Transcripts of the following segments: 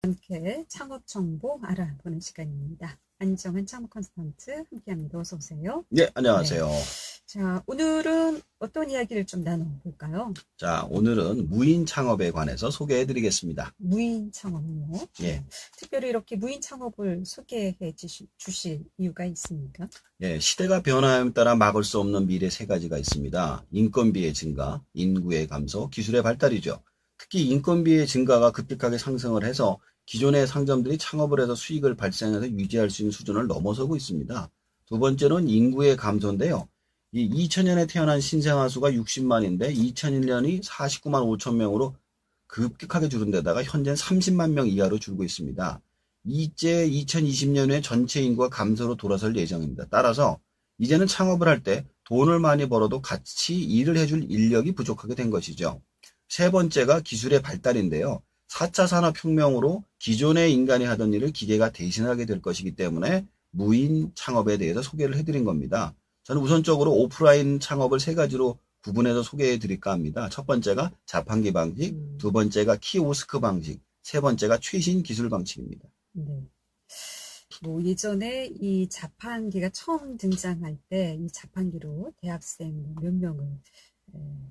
함께 창업 정보 알아보는 시간입니다. 안정환 창업 컨설턴트 함께합니다. 어서 오세요. 네, 안녕하세요. 자, 오늘은 어떤 이야기를 좀 나눠볼까요? 자, 오늘은 무인 창업에 관해서 소개해 드리겠습니다. 무인 창업이요. 예. 특별히 이렇게 무인 창업을 소개해 주실 이유가 있습니까? 예, 시대가 변화에 따라 막을 수 없는 미래 세 가지가 있습니다. 인건비의 증가, 인구의 감소, 기술의 발달이죠. 특히 인건비의 증가가 급격하게 상승을 해서 기존의 상점들이 창업을 해서 수익을 발생해서 유지할 수 있는 수준을 넘어서고 있습니다. 두 번째는 인구의 감소인데요. 이 2000년에 태어난 신생아 수가 60만인데 2001년이 49만 5천 명으로 급격하게 줄은 데다가 현재는 30만 명 이하로 줄고 있습니다. 이제 2020년에 전체 인구가 감소로 돌아설 예정입니다. 따라서 이제는 창업을 할 때 돈을 많이 벌어도 같이 일을 해줄 인력이 부족하게 된 것이죠. 세 번째가 기술의 발달인데요. 4차 산업혁명으로 기존의 인간이 하던 일을 기계가 대신하게 될 것이기 때문에 무인 창업에 대해서 소개를 해드린 겁니다. 저는 우선적으로 오프라인 창업을 세 가지로 구분해서 소개해 드릴까 합니다. 첫 번째가 자판기 방식, 두 번째가 키오스크 방식, 세 번째가 최신 기술 방식입니다. 네. 뭐 예전에 이 자판기가 처음 등장할 때 이 자판기로 대학생 몇 명을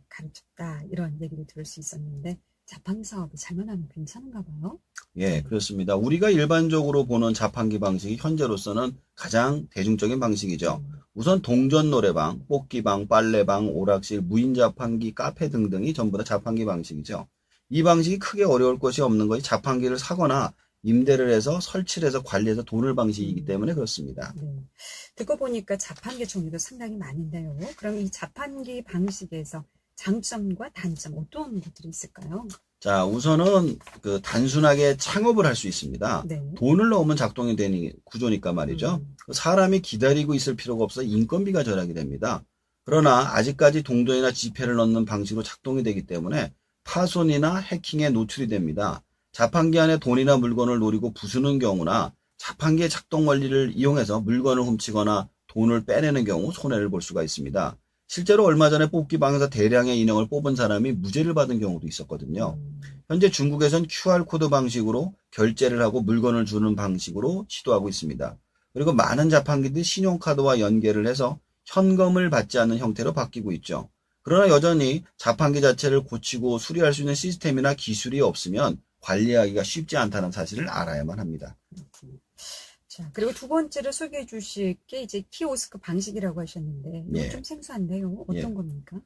가르쳤다 이런 얘기를 들을 수 있었는데 자판기 사업이 잘만 하면 괜찮은가 봐요. 예, 그렇습니다. 우리가 일반적으로 보는 자판기 방식이 현재로서는 가장 대중적인 방식이죠. 우선 동전 노래방, 뽑기방, 빨래방, 오락실, 무인 자판기, 카페 등등이 전부 다 자판기 방식이죠. 이 방식이 크게 어려울 것이 없는 것이 자판기를 사거나 임대를 해서 설치를 해서 관리해서 돈을 방식이기 때문에 그렇습니다. 네. 듣고 보니까 자판기 종류도 상당히 많은데요. 그럼 이 자판기 방식에서 장점과 단점 어떤 것들이 있을까요? 자, 우선은 단순하게 창업을 할 수 있습니다. 네. 돈을 넣으면 작동이 되는 구조니까 말이죠. 사람이 기다리고 있을 필요가 없어 인건비가 절약이 됩니다. 그러나 아직까지 동전이나 지폐를 넣는 방식으로 작동이 되기 때문에 파손이나 해킹에 노출이 됩니다. 자판기 안에 돈이나 물건을 노리고 부수는 경우나 자판기의 작동 원리를 이용해서 물건을 훔치거나 돈을 빼내는 경우 손해를 볼 수가 있습니다. 실제로 얼마 전에 뽑기방에서 대량의 인형을 뽑은 사람이 무죄를 받은 경우도 있었거든요. 현재 중국에선 QR코드 방식으로 결제를 하고 물건을 주는 방식으로 시도하고 있습니다. 그리고 많은 자판기들이 신용카드와 연계를 해서 현금을 받지 않는 형태로 바뀌고 있죠. 그러나 여전히 자판기 자체를 고치고 수리할 수 있는 시스템이나 기술이 없으면 관리하기가 쉽지 않다는 사실을 알아야만 합니다. 자, 그리고 두 번째로 소개해 주실 게 이제 키오스크 방식이라고 하셨는데 이거 예. 좀 생소한데요. 어떤 예. 겁니까?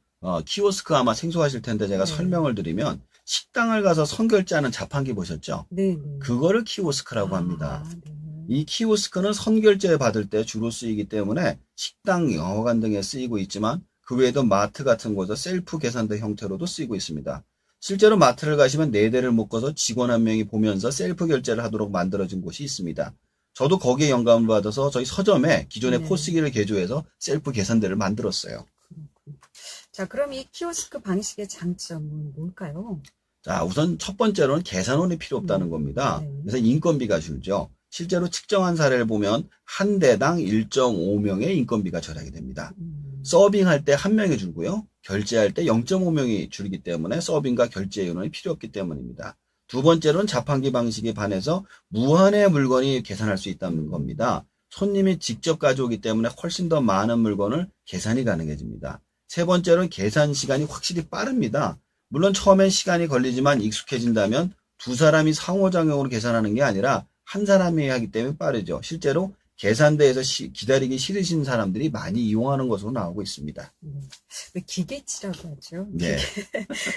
키오스크 아마 생소하실 텐데 제가 설명을 드리면 식당을 가서 선결제하는 자판기 보셨죠? 네. 그거를 키오스크라고 합니다. 네. 이 키오스크는 선결제 받을 때 주로 쓰이기 때문에 식당, 영화관 등에 쓰이고 있지만 그 외에도 마트 같은 곳에서 셀프 계산대 형태로도 쓰이고 있습니다. 실제로 마트를 가시면 4대를 묶어서 직원 한 명이 보면서 셀프 결제를 하도록 만들어진 곳이 있습니다. 저도 거기에 영감을 받아서 저희 서점에 기존의 네. 포스기를 개조해서 셀프 계산대를 만들었어요. 그렇군요. 자, 그럼 이 키오스크 방식의 장점은 뭘까요? 자, 우선 첫 번째로는 계산원이 필요 없다는 겁니다. 네. 그래서 인건비가 줄죠. 실제로 측정한 사례를 보면 한 대당 1.5명의 인건비가 절약이 됩니다. 서빙할 때 한 명이 줄고요. 결제할 때 0.5명이 줄기 때문에 서빙과 결제 인원이 필요 없기 때문입니다. 두 번째로는 자판기 방식에 반해서 무한의 물건이 계산할 수 있다는 겁니다. 손님이 직접 가져오기 때문에 훨씬 더 많은 물건을 계산이 가능해집니다. 세 번째로는 계산 시간이 확실히 빠릅니다. 물론 처음엔 시간이 걸리지만 익숙해진다면 두 사람이 상호작용으로 계산하는 게 아니라 한 사람이 하기 때문에 빠르죠. 실제로 계산대에서 기다리기 싫으신 사람들이 많이 이용하는 것으로 나오고 있습니다. 왜 기계치라고 하죠? 네.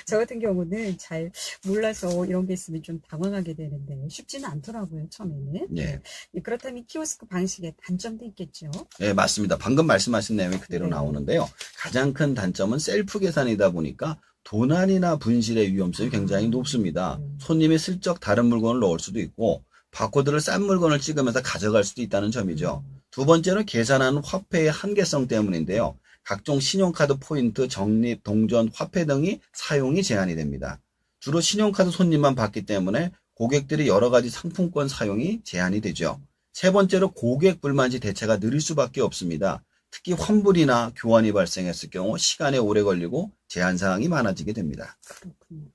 저 같은 경우는 잘 몰라서 이런 게 있으면 좀 당황하게 되는데 쉽지는 않더라고요, 처음에는. 네. 그렇다면 키오스크 방식의 단점도 있겠죠? 네, 맞습니다. 방금 말씀하신 내용이 그대로 네. 나오는데요. 가장 큰 단점은 셀프 계산이다 보니까 도난이나 분실의 위험성이 굉장히 높습니다. 손님이 슬쩍 다른 물건을 넣을 수도 있고 바코드를 싼 물건을 찍으면서 가져갈 수도 있다는 점이죠. 두 번째는 계산하는 화폐의 한계성 때문인데요. 각종 신용카드 포인트, 적립, 동전, 화폐 등이 사용이 제한이 됩니다. 주로 신용카드 손님만 받기 때문에 고객들이 여러 가지 상품권 사용이 제한이 되죠. 세 번째로 고객 불만시 대체가 느릴 수밖에 없습니다. 특히 환불이나 교환이 발생했을 경우 시간이 오래 걸리고 제한 사항이 많아지게 됩니다. 그렇군요.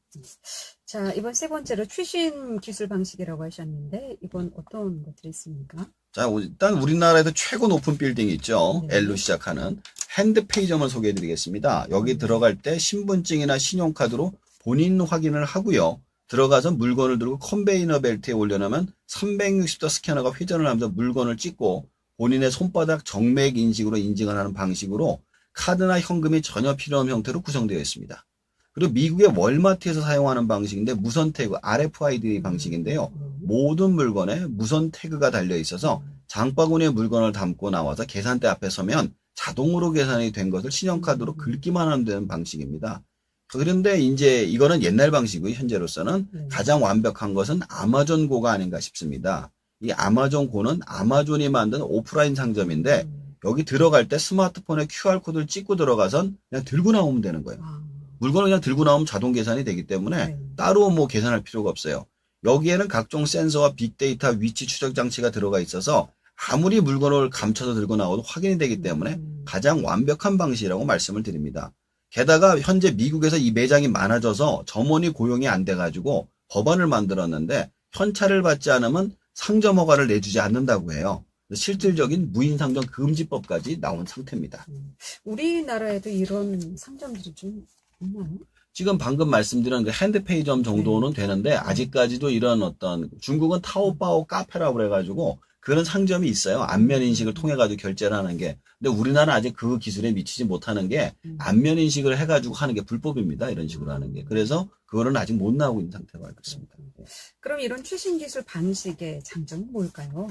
자, 이번 세 번째로 최신 기술 방식이라고 하셨는데, 이건 어떤 것들이 있습니까? 자, 일단 우리나라에서 최고 높은 빌딩이 있죠. 네. L로 시작하는 핸드페이점을 소개해 드리겠습니다. 여기 들어갈 때 신분증이나 신용카드로 본인 확인을 하고요. 들어가서 물건을 들고 컨베이너 벨트에 올려놓으면 360도 스캐너가 회전을 하면서 물건을 찍고 본인의 손바닥 정맥 인식으로 인증을 하는 방식으로 카드나 현금이 전혀 필요 없는 형태로 구성되어 있습니다. 그리고 미국의 월마트에서 사용하는 방식인데 무선 태그, RFID 방식인데요. 모든 물건에 무선 태그가 달려 있어서 장바구니에 물건을 담고 나와서 계산대 앞에 서면 자동으로 계산이 된 것을 신용카드로 긁기만 하면 되는 방식입니다. 그런데 이제 이거는 옛날 방식이고요. 현재로서는 가장 완벽한 것은 아마존고가 아닌가 싶습니다. 이 아마존고는 아마존이 만든 오프라인 상점인데 여기 들어갈 때 스마트폰에 QR코드를 찍고 들어가선 그냥 들고 나오면 되는 거예요. 물건을 그냥 들고 나오면 자동 계산이 되기 때문에 따로 뭐 계산할 필요가 없어요. 여기에는 각종 센서와 빅데이터 위치 추적 장치가 들어가 있어서 아무리 물건을 감춰서 들고 나와도 확인이 되기 때문에 가장 완벽한 방식이라고 말씀을 드립니다. 게다가 현재 미국에서 이 매장이 많아져서 점원이 고용이 안 돼가지고 법안을 만들었는데 현찰을 받지 않으면 상점 허가를 내주지 않는다고 해요. 실질적인 무인상점 금지법까지 나온 상태입니다. 우리나라에도 이런 상점들이 좀 있나요? 지금 방금 말씀드린 그 핸드페이점 정도는 되는데 아직까지도 이런 어떤 중국은 타오바오 카페라고 그래가지고 그런 상점이 있어요. 안면 인식을 통해 가지고 결제를 하는 게. 근데 우리나라는 아직 그 기술에 미치지 못하는 게 안면 인식을 해가지고 하는 게 불법입니다. 이런 식으로 하는 게. 그래서 그거는 아직 못 나오고 있는 상태로 알고 있습니다. 그럼 이런 최신 기술 방식의 장점은 뭘까요?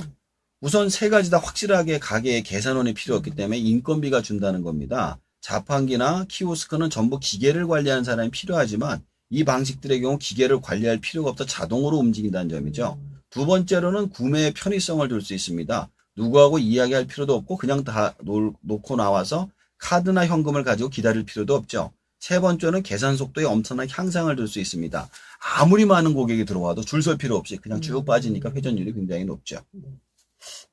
우선 세 가지 다 확실하게 가게에 계산원이 필요 없기 때문에 인건비가 준다는 겁니다. 자판기나 키오스크는 전부 기계를 관리하는 사람이 필요하지만 이 방식들의 경우 기계를 관리할 필요가 없어 자동으로 움직인다는 점이죠. 두 번째로는 구매의 편의성을 줄 수 있습니다. 누구하고 이야기할 필요도 없고 그냥 다 놓고 나와서 카드나 현금을 가지고 기다릴 필요도 없죠. 세 번째는 계산 속도에 엄청난 향상을 줄 수 있습니다. 아무리 많은 고객이 들어와도 줄 설 필요 없이 그냥 쭉 빠지니까 회전율이 굉장히 높죠.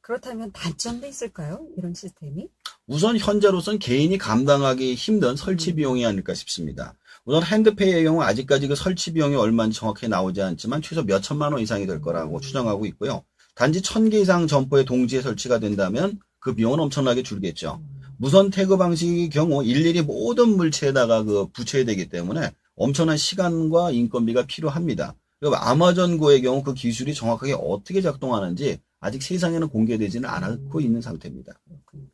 그렇다면 단점도 있을까요? 이런 시스템이? 우선 현재로선 개인이 감당하기 힘든 설치 비용이 아닐까 싶습니다. 우선 핸드페이의 경우 아직까지 그 설치 비용이 얼마인지 정확히 나오지 않지만 최소 몇 천만 원 이상이 될 거라고 추정하고 있고요. 단지 1000개 이상 점포에 동시에 설치가 된다면 그 비용은 엄청나게 줄겠죠. 무선 태그 방식의 경우 일일이 모든 물체에다가 그 붙여야 되기 때문에 엄청난 시간과 인건비가 필요합니다. 그리고 아마존고의 경우 그 기술이 정확하게 어떻게 작동하는지 아직 세상에는 공개되지는 않고 있는 상태입니다. 그렇군요.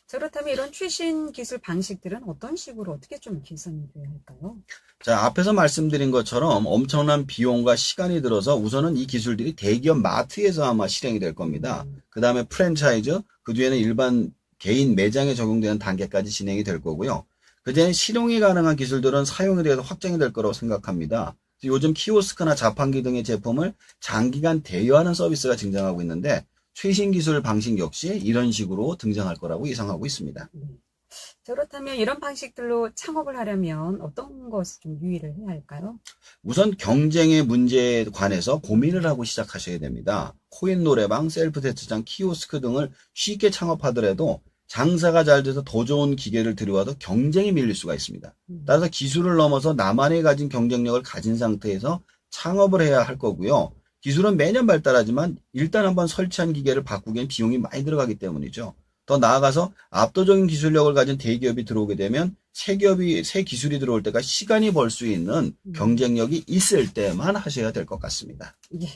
자, 그렇다면 이런 최신 기술 방식들은 어떤 식으로 어떻게 좀 개선이 돼야 할까요? 자, 앞에서 말씀드린 것처럼 엄청난 비용과 시간이 들어서 우선은 이 기술들이 대기업 마트에서 아마 실행이 될 겁니다. 그 다음에 프랜차이즈, 그 뒤에는 일반 개인 매장에 적용되는 단계까지 진행이 될 거고요. 그전에 실용이 가능한 기술들은 사용에 대해서 확장이 될 거라고 생각합니다. 요즘 키오스크나 자판기 등의 제품을 장기간 대여하는 서비스가 등장하고 있는데 최신 기술 방식 역시 이런 식으로 등장할 거라고 예상하고 있습니다. 자, 그렇다면 이런 방식들로 창업을 하려면 어떤 것을 좀 유의를 해야 할까요? 우선 경쟁의 문제에 관해서 고민을 하고 시작하셔야 됩니다. 코인 노래방, 셀프 테스트장, 키오스크 등을 쉽게 창업하더라도 장사가 잘 돼서 더 좋은 기계를 들여와도 경쟁이 밀릴 수가 있습니다. 따라서 기술을 넘어서 나만이 가진 경쟁력을 가진 상태에서 창업을 해야 할 거고요. 기술은 매년 발달하지만 일단 한번 설치한 기계를 바꾸기엔 비용이 많이 들어가기 때문이죠. 더 나아가서 압도적인 기술력을 가진 대기업이 들어오게 되면 새 기술이 들어올 때가 시간이 벌 수 있는 경쟁력이 있을 때만 하셔야 될 것 같습니다. 예.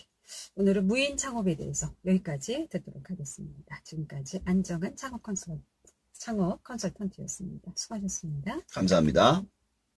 오늘은 무인 창업에 대해서 여기까지 듣도록 하겠습니다. 지금까지 안정한 창업 컨설턴트였습니다. 수고하셨습니다. 감사합니다.